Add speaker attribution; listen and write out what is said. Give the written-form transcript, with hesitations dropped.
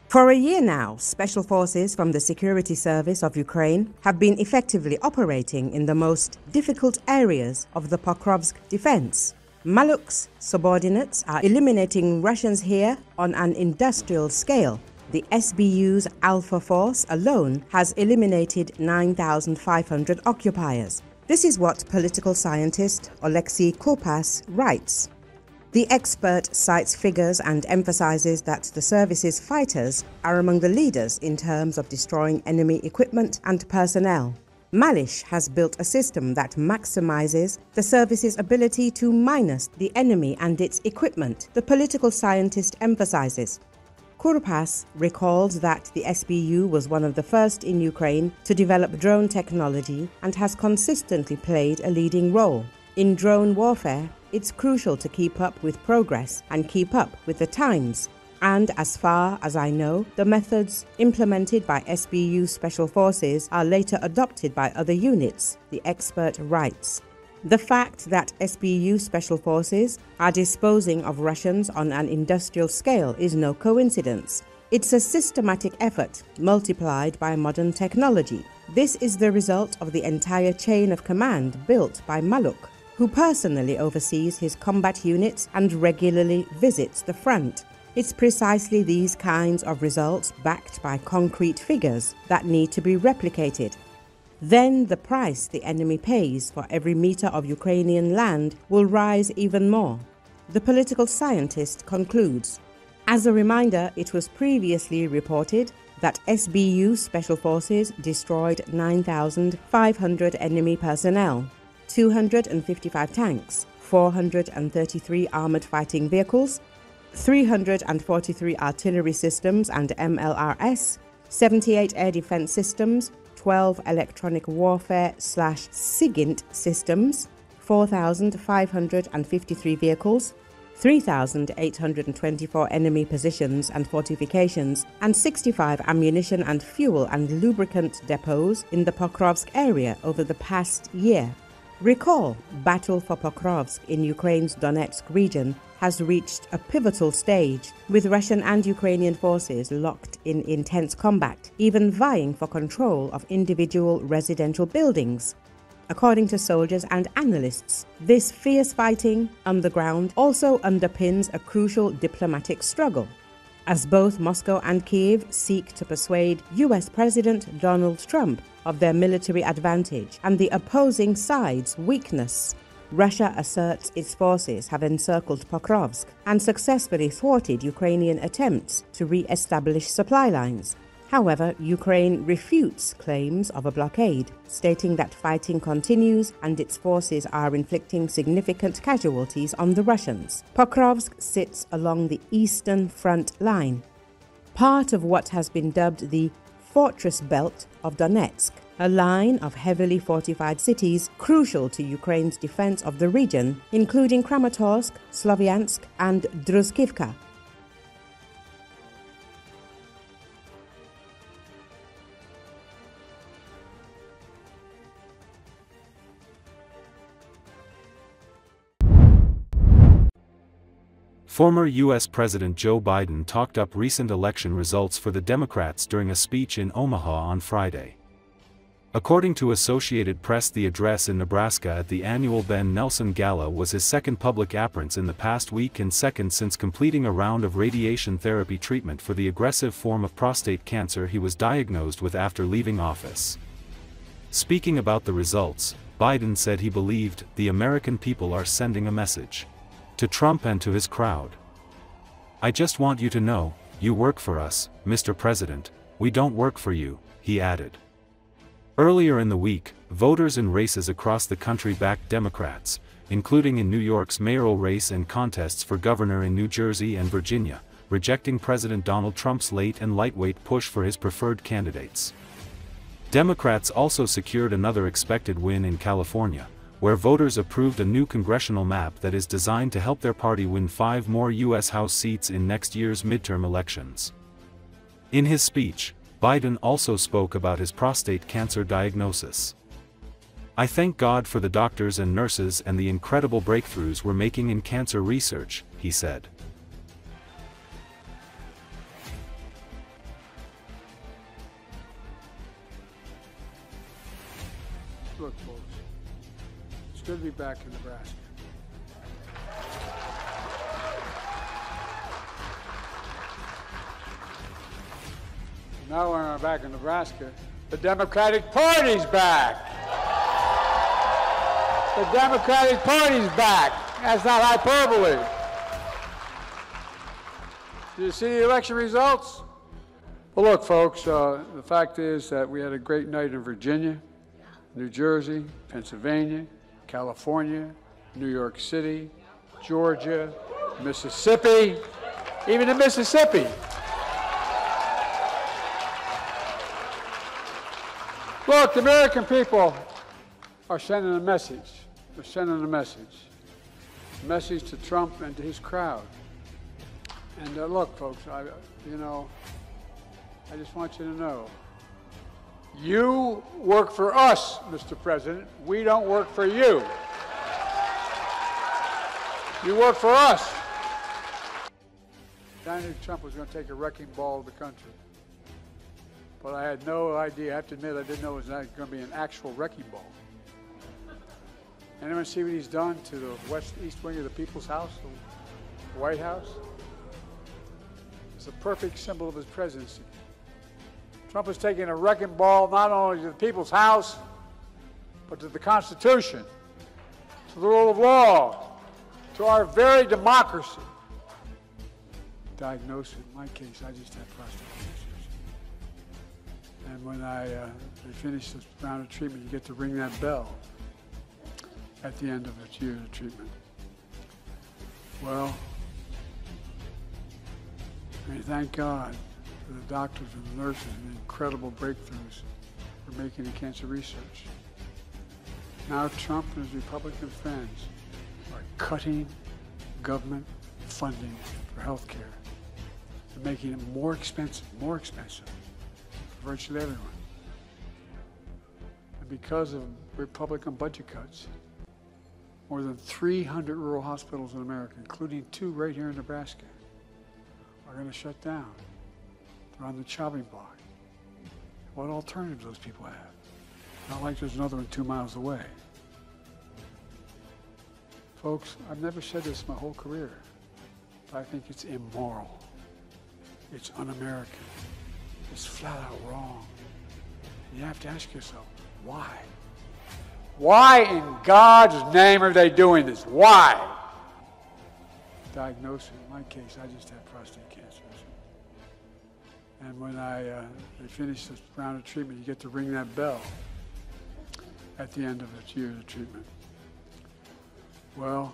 Speaker 1: For a year now, special forces from the Security Service of Ukraine have been effectively operating in the most difficult areas of the Pokrovsk defense. Maluk's subordinates are eliminating Russians here on an industrial scale. The SBU's Alpha Force alone has eliminated 9,500 occupiers. This is what political scientist Oleksiy Kurpas writes. The expert cites figures and emphasizes that the service's fighters are among the leaders in terms of destroying enemy equipment and personnel. Maluk has built a system that maximizes the service's ability to minus the enemy and its equipment, the political scientist emphasizes. Kurpas recalls that the SBU was one of the first in Ukraine to develop drone technology and has consistently played a leading role. In drone warfare, it's crucial to keep up with progress and keep up with the times. And as far as I know, the methods implemented by SBU Special Forces are later adopted by other units, the expert writes. The fact that SBU Special Forces are disposing of Russians on an industrial scale is no coincidence. It's a systematic effort multiplied by modern technology. This is the result of the entire chain of command built by Maluk, who personally oversees his combat units and regularly visits the front. It's precisely these kinds of results backed by concrete figures that need to be replicated. Then the price the enemy pays for every meter of Ukrainian land will rise even more. The political scientist concludes. As a reminder, it was previously reported that SBU Special Forces destroyed 9,500 enemy personnel, 255 tanks, 433 armored fighting vehicles, 343 artillery systems and MLRS, 78 air defense systems, 12 electronic warfare / SIGINT systems, 4,553 vehicles, 3,824 enemy positions and fortifications, and 65 ammunition and fuel and lubricant depots in the Pokrovsk area over the past year. Recall, battle for Pokrovsk in Ukraine's Donetsk region has reached a pivotal stage, with Russian and Ukrainian forces locked in intense combat, even vying for control of individual residential buildings. According to soldiers and analysts, this fierce fighting on the ground also underpins a crucial diplomatic struggle, as both Moscow and Kyiv seek to persuade US President Donald Trump of their military advantage and the opposing side's weakness. Russia asserts its forces have encircled Pokrovsk and successfully thwarted Ukrainian attempts to re-establish supply lines. However, Ukraine refutes claims of a blockade, stating that fighting continues and its forces are inflicting significant casualties on the Russians. Pokrovsk sits along the eastern front line, part of what has been dubbed the Fortress Belt of Donetsk, a line of heavily fortified cities crucial to Ukraine's defense of the region, including Kramatorsk, Sloviansk, and Druzhkivka.
Speaker 2: Former U.S. President Joe Biden talked up recent election results for the Democrats during a speech in Omaha on Friday. According to Associated Press, the address in Nebraska at the annual Ben Nelson Gala was his second public appearance in the past week and second since completing a round of radiation therapy treatment for the aggressive form of prostate cancer he was diagnosed with after leaving office. Speaking about the results, Biden said he believed the American people are sending a message to Trump and to his crowd. "I just want you to know, you work for us, Mr. President, we don't work for you," he added. Earlier in the week, voters in races across the country backed Democrats, including in New York's mayoral race and contests for governor in New Jersey and Virginia, rejecting President Donald Trump's late and lightweight push for his preferred candidates. Democrats also secured another expected win in California, where voters approved a new congressional map that is designed to help their party win 5 more U.S. House seats in next year's midterm elections. In his speech, Biden also spoke about his prostate cancer diagnosis. "I thank God for the doctors and nurses and the incredible breakthroughs we're making in cancer research," he said.
Speaker 3: good to be back in Nebraska. Now we're back in Nebraska. The Democratic Party's back. The Democratic Party's back. That's not hyperbole. Did you see the election results? Well, look, folks, the fact is that we had a great night in Virginia, New Jersey, Pennsylvania, California, New York City, Georgia, Mississippi, even in Mississippi. Look, the American people are sending a message. They're sending a message. A message to Trump and to his crowd. And look, folks, I just want you to know, you work for us, Mr. President. We don't work for you. You work for us. I knew Trump was going to take a wrecking ball of the country. But I had no idea, I have to admit, I didn't know it was going to be an actual wrecking ball. Anyone see what he's done to the east wing of the People's House, the White House? It's a perfect symbol of his presidency. Trump is taking a wrecking ball not only to the People's House, but to the Constitution, to the rule of law, to our very democracy. Diagnosis, in my case, I just had prostate cancer. And when they finish this round of treatment, you get to ring that bell at the end of its year of treatment. Well, I mean, thank God for the doctors and the nurses and the incredible breakthroughs we're making in cancer research. Now Trump and his Republican friends are cutting government funding for health care. They're making it more expensive for virtually everyone. And because of Republican budget cuts, more than 300 rural hospitals in America, including 2 right here in Nebraska, are going to shut down. They're on the chopping block. What alternatives those people have? Not like there's another one 2 miles away. Folks, I've never said this my whole career, but I think it's immoral. It's un-American. It's flat out wrong. You have to ask yourself, why? Why in God's name are they doing this? Why? Diagnosis, in my case, I just had prostate cancer. And when they finish this round of treatment, you get to ring that bell at the end of its year of treatment. Well,